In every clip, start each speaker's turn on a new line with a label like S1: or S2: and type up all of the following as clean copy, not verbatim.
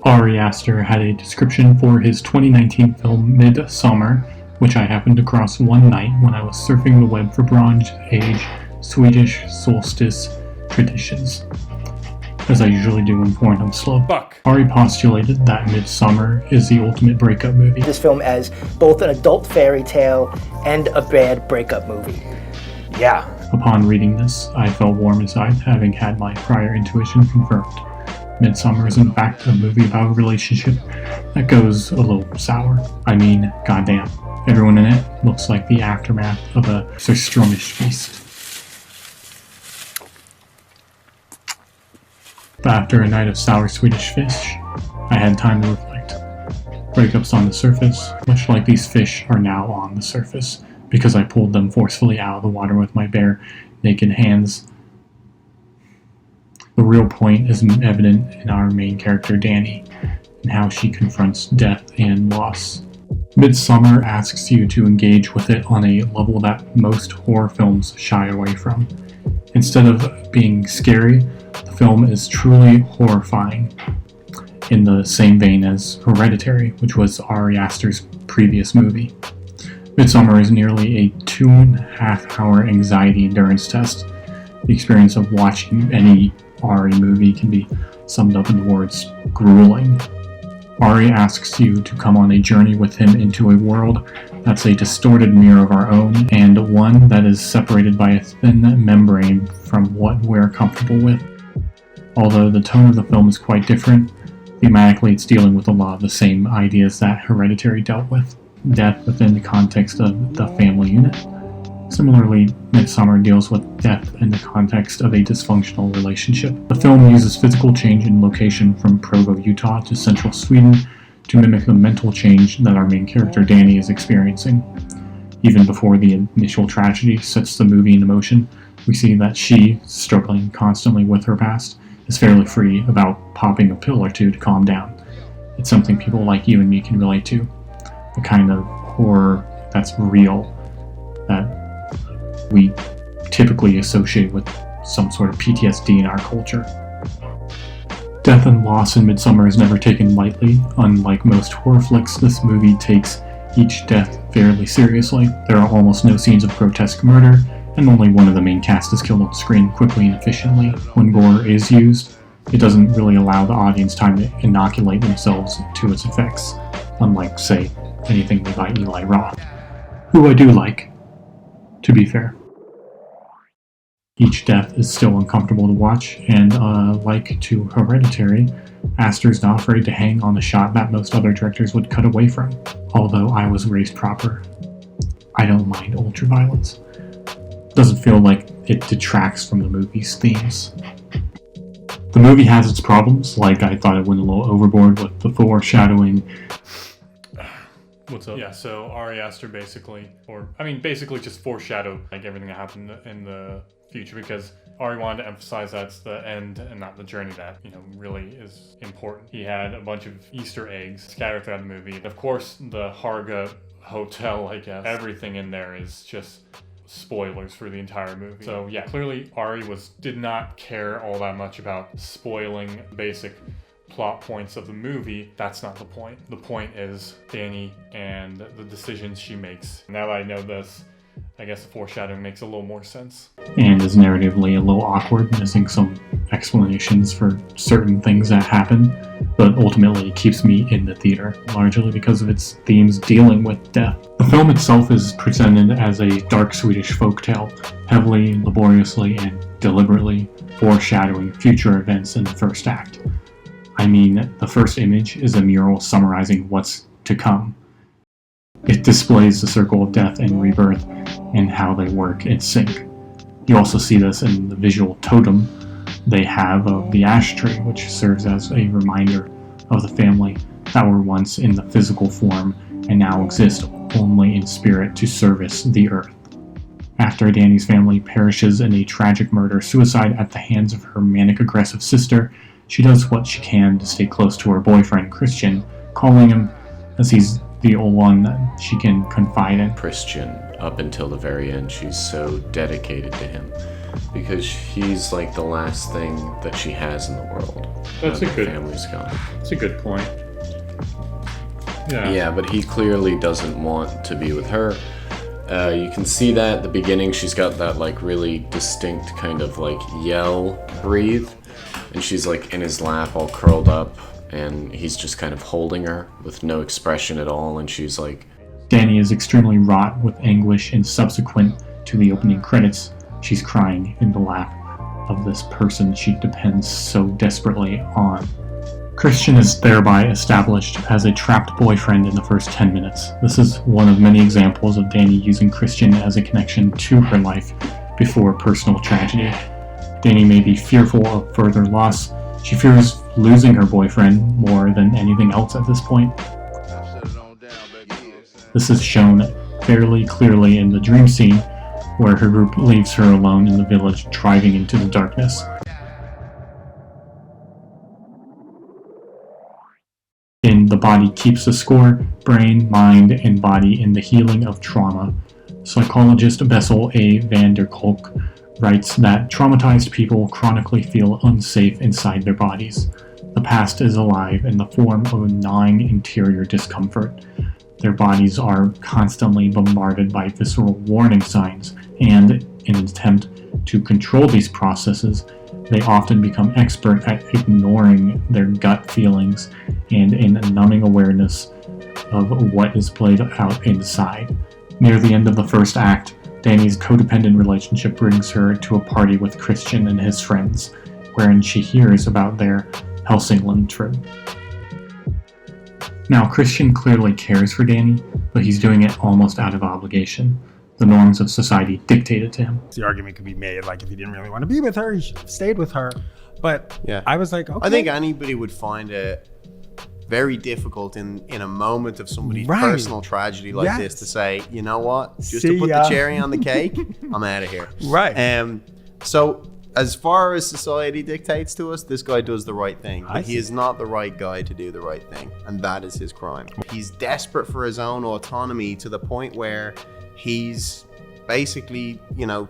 S1: Ari Aster had a description for his 2019 film Midsommar, which I happened across one night when I was surfing the web for Bronze Age Swedish solstice traditions, as I usually do when Pornhub slow. Ari postulated that Midsommar is the ultimate breakup movie.
S2: This film as both an adult fairy tale and a bad breakup movie. Yeah.
S1: Upon reading this, I felt warm inside, having had my prior intuition confirmed. Midsommar is in fact a movie about a relationship that goes a little sour. I mean, goddamn. Everyone in it looks like the aftermath of a Surstrumish feast. But after a night of sour Swedish fish, I had time to reflect. Breakups on the surface, much like these fish are now on the surface, because I pulled them forcefully out of the water with my bare, naked hands. The real point is evident in our main character Dani, and how she confronts death and loss. Midsommar asks you to engage with it on a level that most horror films shy away from. Instead of being scary, the film is truly horrifying, in the same vein as Hereditary, which was Ari Aster's previous movie. Midsommar is nearly a 2.5-hour anxiety endurance test. The experience of watching any Ari movie can be summed up in the words grueling. Ari asks you to come on a journey with him into a world that's a distorted mirror of our own, and one that is separated by a thin membrane from what we're comfortable with. Although the tone of the film is quite different, thematically it's dealing with a lot of the same ideas that Hereditary dealt with. Death within the context of the family unit. Similarly, Midsommar deals with death in the context of a dysfunctional relationship. The film uses physical change in location from Provo, Utah to central Sweden to mimic the mental change that our main character Dani is experiencing. Even before the initial tragedy sets the movie into motion, we see that she, struggling constantly with her past, is fairly free about popping a pill or two to calm down. It's something people like you and me can relate to. The kind of horror that's real, that we typically associate with some sort of PTSD in our culture. Death and loss in Midsommar is never taken lightly. Unlike most horror flicks, this movie takes each death fairly seriously. There are almost no scenes of grotesque murder, and only one of the main cast is killed on screen quickly and efficiently. When gore is used, it doesn't really allow the audience time to inoculate themselves to its effects, unlike, say, anything by Eli Roth, who I do like, to be fair. Each death is still uncomfortable to watch, and like to Hereditary, Aster's not afraid to hang on a shot that most other directors would cut away from. Although I was raised proper, I don't mind ultraviolence. Doesn't feel like it detracts from the movie's themes. The movie has its problems, like I thought it went a little overboard with the foreshadowing.
S3: What's up? Yeah, so Ari Aster basically just foreshadowed like everything that happened in the future, because Ari wanted to emphasize that's the end and not the journey that, really is important. He had a bunch of Easter eggs scattered throughout the movie. Of course, the Harga Hotel, I guess, everything in there is just spoilers for the entire movie. So yeah, clearly Ari did not care all that much about spoiling basic plot points of the movie. That's not the point. The point is Dani and the decisions she makes. Now that I know this, I guess the foreshadowing makes a little more sense.
S1: And is narratively a little awkward, missing some explanations for certain things that happen, but ultimately keeps me in the theater, largely because of its themes dealing with death. The film itself is presented as a dark Swedish folktale, heavily, laboriously, and deliberately foreshadowing future events in the first act. I mean, the first image is a mural summarizing what's to come. It displays the circle of death and rebirth and how they work in sync. You also see this in the visual totem they have of the ash tree, which serves as a reminder of the family that were once in the physical form and now exist only in spirit to service the earth. After Dani's family perishes in a tragic murder-suicide at the hands of her manic-aggressive sister, she does what she can to stay close to her boyfriend, Christian, calling him as he's the only one that she can confide in.
S4: Christian, up until the very end, she's so dedicated to him. because he's like the last thing that she has in the world.
S3: That's a good
S4: family's gone.
S3: That's a good point. Yeah.
S4: Yeah, but he clearly doesn't want to be with her. You can see that at the beginning. She's got that like really distinct kind of like yell breathe, and she's like in his lap all curled up, and he's just kind of holding her with no expression at all, and she's like...
S1: Dani is extremely wrought with anguish, and subsequent to the opening credits, she's crying in the lap of this person she depends so desperately on. Christian is thereby established as a trapped boyfriend in the first 10 minutes. This is one of many examples of Dani using Christian as a connection to her life before personal tragedy. Dani may be fearful of further loss. She fears losing her boyfriend more than anything else at this point. This is shown fairly clearly in the dream scene, where her group leaves her alone in the village, driving into the darkness. In The Body Keeps the Score, Brain, Mind, and Body in the Healing of Trauma, psychologist Bessel A. van der Kolk writes that traumatized people chronically feel unsafe inside their bodies. The past is alive in the form of a gnawing interior discomfort. Their bodies are constantly bombarded by visceral warning signs, and in an attempt to control these processes, they often become expert at ignoring their gut feelings and in a numbing awareness of what is played out inside. Near the end of the first act, Dani's codependent relationship brings her to a party with Christian and his friends, wherein she hears about their Helsingland trip. Now, Christian clearly cares for Dani, but he's doing it almost out of obligation. The norms of society dictate it to him.
S5: The argument could be made, like, if he didn't really want to be with her, he should have stayed with her. But yeah, I was like, okay.
S6: I think anybody would find it very difficult in a moment of somebody's
S5: Right.
S6: personal tragedy like
S5: Yes.
S6: this to say, you know what, just
S5: See
S6: to put
S5: ya.
S6: the cherry on the cake, I'm out of here.
S5: Right.
S6: So as far as society dictates to us, this guy does the right thing,
S5: I
S6: but he
S5: see.
S6: is not the right guy to do the right thing, and that is his crime. He's desperate for his own autonomy to the point where he's basically,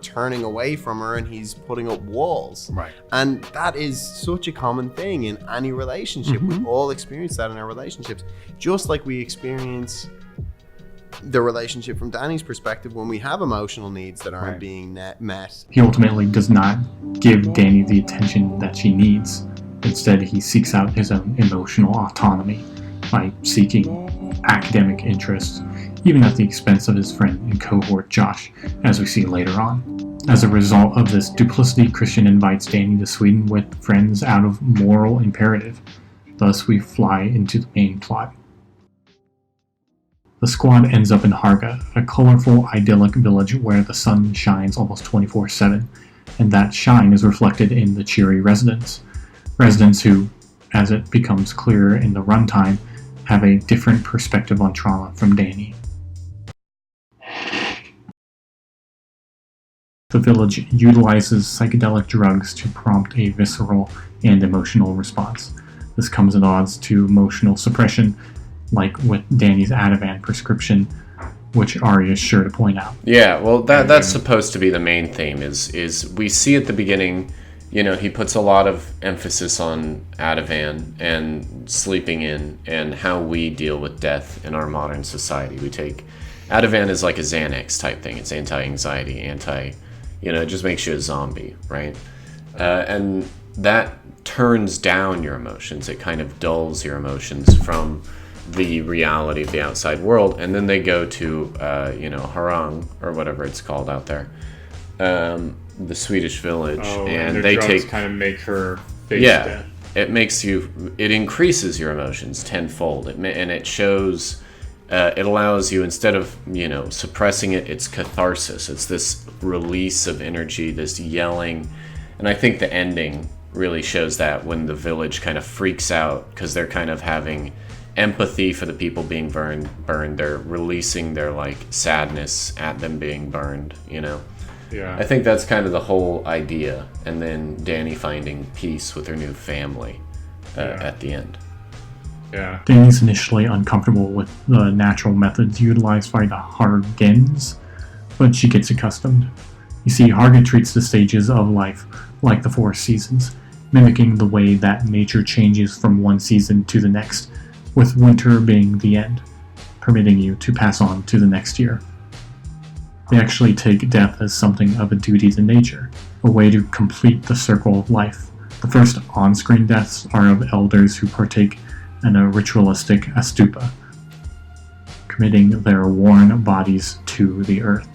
S6: turning away from her, and he's putting up walls.
S5: Right.
S6: And that is such a common thing in any relationship. We all experience that in our relationships. Just like we experience the relationship from Dani's perspective when we have emotional needs that aren't
S5: Right.
S6: being met.
S1: He ultimately does not give Dani the attention that she needs. Instead, he seeks out his own emotional autonomy by seeking academic interests, even at the expense of his friend and cohort Josh, as we see later on. As a result of this duplicity, Christian invites Dani to Sweden with friends out of moral imperative. Thus, we fly into the main plot. The squad ends up in Harga, a colorful, idyllic village where the sun shines almost 24/7, and that shine is reflected in the cheery residents. Residents who, as it becomes clearer in the runtime, have a different perspective on trauma from Dani. The village utilizes psychedelic drugs to prompt a visceral and emotional response. This comes at odds to emotional suppression, like with Dani's Ativan prescription, which Ari is sure to point out.
S4: Yeah, well, that's supposed to be the main theme, is we see at the beginning, he puts a lot of emphasis on Ativan and sleeping in and how we deal with death in our modern society. We take Ativan is like a Xanax type thing. It's anti-anxiety, it just makes you a zombie, right? And that turns down your emotions. It kind of dulls your emotions from the reality of the outside world, and then they go to Harang, or whatever it's called out there, the Swedish village,
S3: and
S4: they
S3: drugs
S4: take
S3: kind of make her face death.
S4: It increases your emotions tenfold, and it shows, it allows you, instead of suppressing it, it's catharsis. It's this release of energy, this yelling, and I think the ending really shows that when the village kind of freaks out because they're kind of having empathy for the people being burned. They're releasing their sadness at them being burned.
S3: Yeah.
S4: I think that's kind of the whole idea, and then Dani finding peace with her new family at the end.
S3: Yeah.
S1: Dani's initially uncomfortable with the natural methods utilized by the Hargens, but she gets accustomed. You see, Harga treats the stages of life like the 4 seasons, mimicking the way that nature changes from one season to the next, with winter being the end, permitting you to pass on to the next year. They actually take death as something of a duty to nature, a way to complete the circle of life. The first on-screen deaths are of elders who partake in a ritualistic astupa, committing their worn bodies to the earth.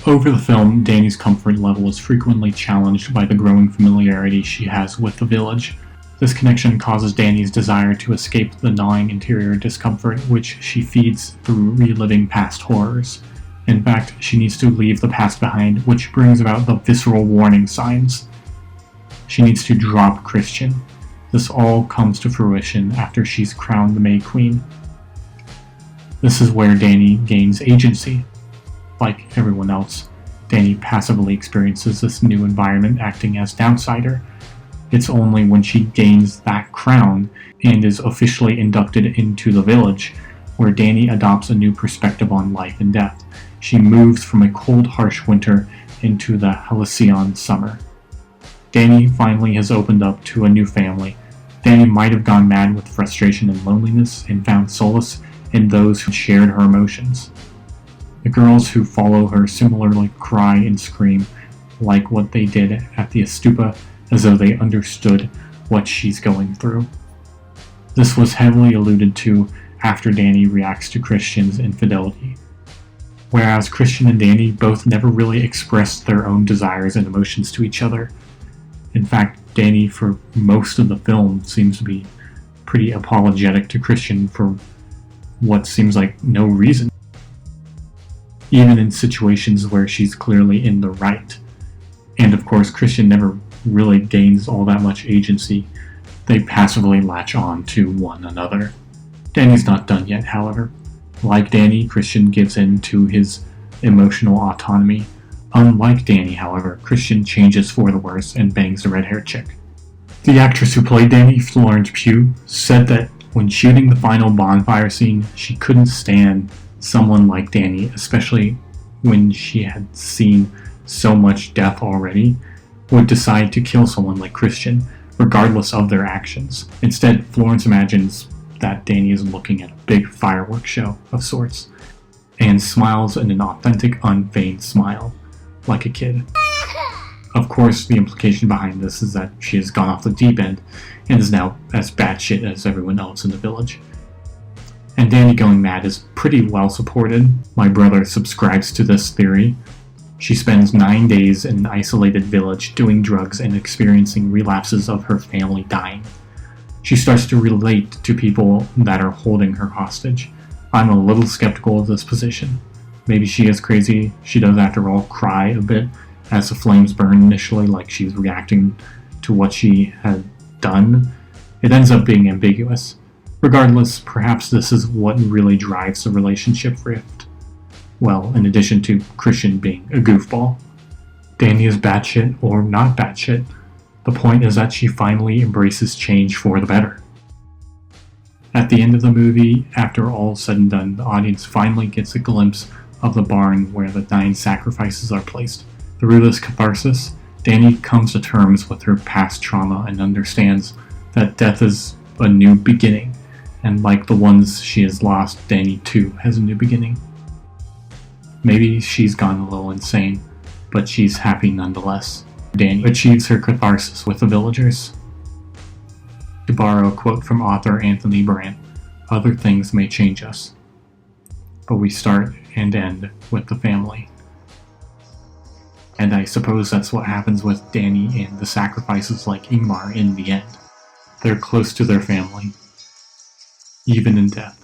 S1: Over the film, Dani's comfort level is frequently challenged by the growing familiarity she has with the village. This connection causes Dani's desire to escape the gnawing interior discomfort which she feeds through reliving past horrors. In fact, she needs to leave the past behind, which brings about the visceral warning signs. She needs to drop Christian. This all comes to fruition after she's crowned the May Queen. This is where Dani gains agency. Like everyone else, Dani passively experiences this new environment acting as an outsider. It's only when she gains that crown and is officially inducted into the village where Dani adopts a new perspective on life and death. She moves from a cold, harsh winter into the halcyon summer. Dani finally has opened up to a new family. Dani might have gone mad with frustration and loneliness and found solace in those who shared her emotions. The girls who follow her similarly cry and scream like what they did at the Astupa, as though they understood what she's going through. This was heavily alluded to after Dani reacts to Christian's infidelity. Whereas Christian and Dani both never really expressed their own desires and emotions to each other. In fact, Dani for most of the film seems to be pretty apologetic to Christian for what seems like no reason. Even in situations where she's clearly in the right. And of course, Christian never really gains all that much agency. They passively latch on to one another. Dani's not done yet, however. Like Dani, Christian gives in to his emotional autonomy. Unlike Dani, however, Christian changes for the worse and bangs the red-haired chick. The actress who played Dani, Florence Pugh, said that when shooting the final bonfire scene, she couldn't stand someone like Dani, especially when she had seen so much death already, would decide to kill someone like Christian, regardless of their actions. Instead, Florence imagines that Dani is looking at a big fireworks show of sorts, and smiles in an authentic, unfeigned smile, like a kid. Of course, the implication behind this is that she has gone off the deep end, and is now as batshit as everyone else in the village. And Dani going mad is pretty well supported. My brother subscribes to this theory. She spends 9 days in an isolated village doing drugs and experiencing relapses of her family dying. She starts to relate to people that are holding her hostage. I'm a little skeptical of this position. Maybe she is crazy. She does, after all, cry a bit as the flames burn initially, like she's reacting to what she had done. It ends up being ambiguous. Regardless, perhaps this is what really drives the relationship rift. Well, in addition to Christian being a goofball. Dani is batshit or not batshit. The point is that she finally embraces change for the better. At the end of the movie, after all is said and done, the audience finally gets a glimpse of the barn where the 9 sacrifices are placed. Through this catharsis, Dani comes to terms with her past trauma and understands that death is a new beginning. And like the ones she has lost, Dani too has a new beginning. Maybe she's gone a little insane, but she's happy nonetheless. Dani achieves her catharsis with the villagers. To borrow a quote from author Anthony Brandt, other things may change us, but we start and end with the family. And I suppose that's what happens with Dani and the sacrifices like Ingmar in the end. They're close to their family, even in death.